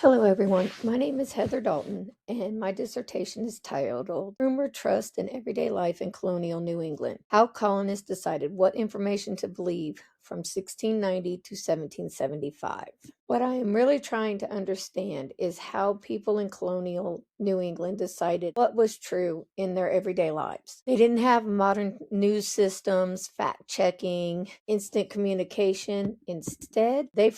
Hello, everyone. My name is Heather Dalton, and my dissertation is titled Rumor, Trust, and Everyday Life in Colonial New England: How Colonists Decided What Information to Believe from 1690 to 1775. What I am really trying to understand is how people in colonial New England decided what was true in their everyday lives. They didn't have modern news systems, fact checking, instant communication. Instead, they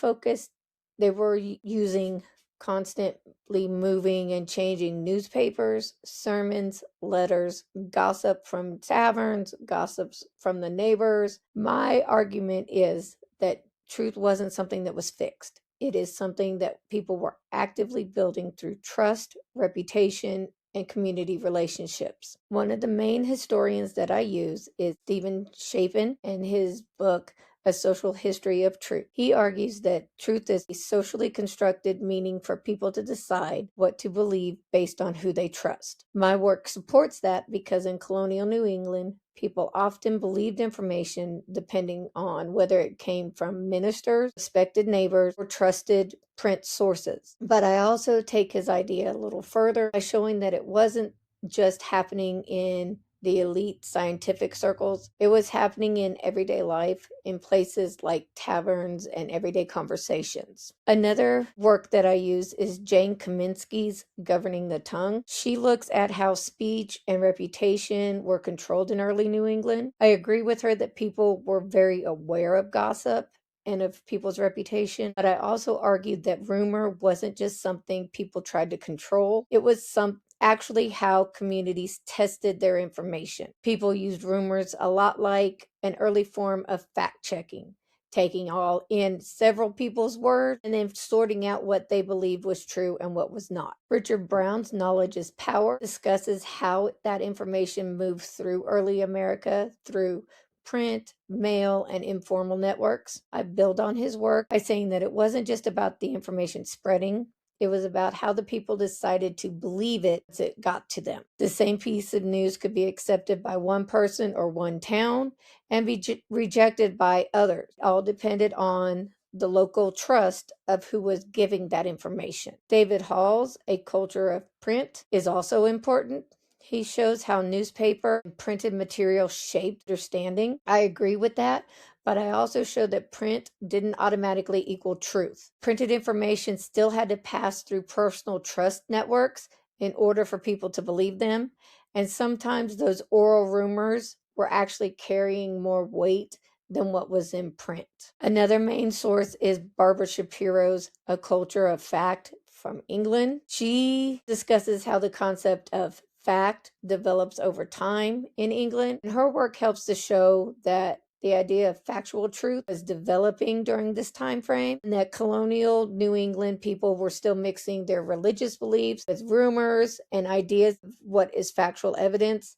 were using constantly moving and changing newspapers, sermons, letters, gossip from taverns, gossips from the neighbors. My argument is that truth wasn't something that was fixed. It is something that people were actively building through trust, reputation, and community relationships. One of the main historians that I use is Stephen Chapin, and his book A Social History of Truth. He argues that truth is a socially constructed meaning for people to decide what to believe based on who they trust. My work supports that because in colonial New England, people often believed information depending on whether it came from ministers, respected neighbors, or trusted print sources. But I also take his idea a little further by showing that it wasn't just happening in the elite scientific circles. It was happening in everyday life in places like taverns and everyday conversations. Another work that I use is Jane Kaminsky's Governing the Tongue. She looks at how speech and reputation were controlled in early New England. I agree with her that people were very aware of gossip and of people's reputation, but I also argued that rumor wasn't just something people tried to control. It was actually how communities tested their information. People used rumors a lot like an early form of fact checking, taking all in several people's words and then sorting out what they believed was true and what was not. Richard Brown's Knowledge is Power discusses how that information moved through early America through print, mail, and informal networks. I build on his work by saying that it wasn't just about the information spreading. It was about how the people decided to believe it as it got to them. The same piece of news could be accepted by one person or one town and be rejected by others. It all depended on the local trust of who was giving that information. David Hall's A Culture of Print is also important. He shows how newspaper and printed material shaped understanding. I agree with that, but I also showed that print didn't automatically equal truth. Printed information still had to pass through personal trust networks in order for people to believe them, and sometimes those oral rumors were actually carrying more weight than what was in print. Another main source is Barbara Shapiro's A Culture of Fact from England. She discusses how the concept of fact develops over time in England, and her work helps to show that the idea of factual truth was developing during this time frame, and that colonial New England people were still mixing their religious beliefs with rumors and ideas of what is factual evidence,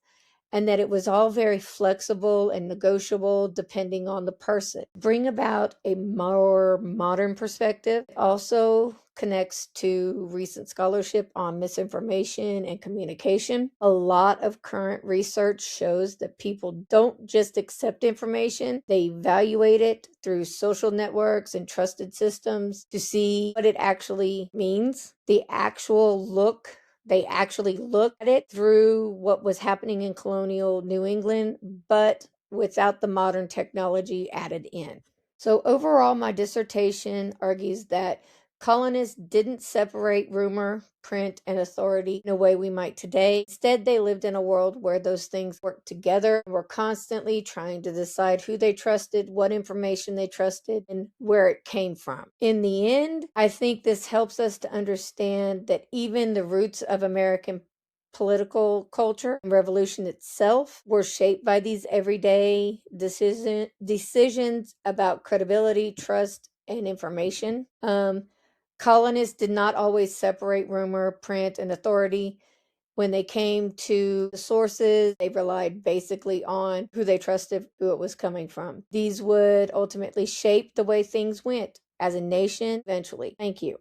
and that it was all very flexible and negotiable depending on the person. Bring about a more modern perspective. It also connects to recent scholarship on misinformation and communication. A lot of current research shows that people don't just accept information, they evaluate it through social networks and trusted systems to see what it actually means. They actually looked at it through what was happening in colonial New England, but without the modern technology added in. So overall, my dissertation argues that colonists didn't separate rumor, print, and authority in a way we might today. Instead, they lived in a world where those things worked together and were constantly trying to decide who they trusted, what information they trusted, and where it came from. In the end, I think this helps us to understand that even the roots of American political culture and revolution itself were shaped by these everyday decisions about credibility, trust, and information. Colonists did not always separate rumor, print, and authority. When they came to the sources, they relied basically on who they trusted, who it was coming from. These would ultimately shape the way things went as a nation eventually. Thank you.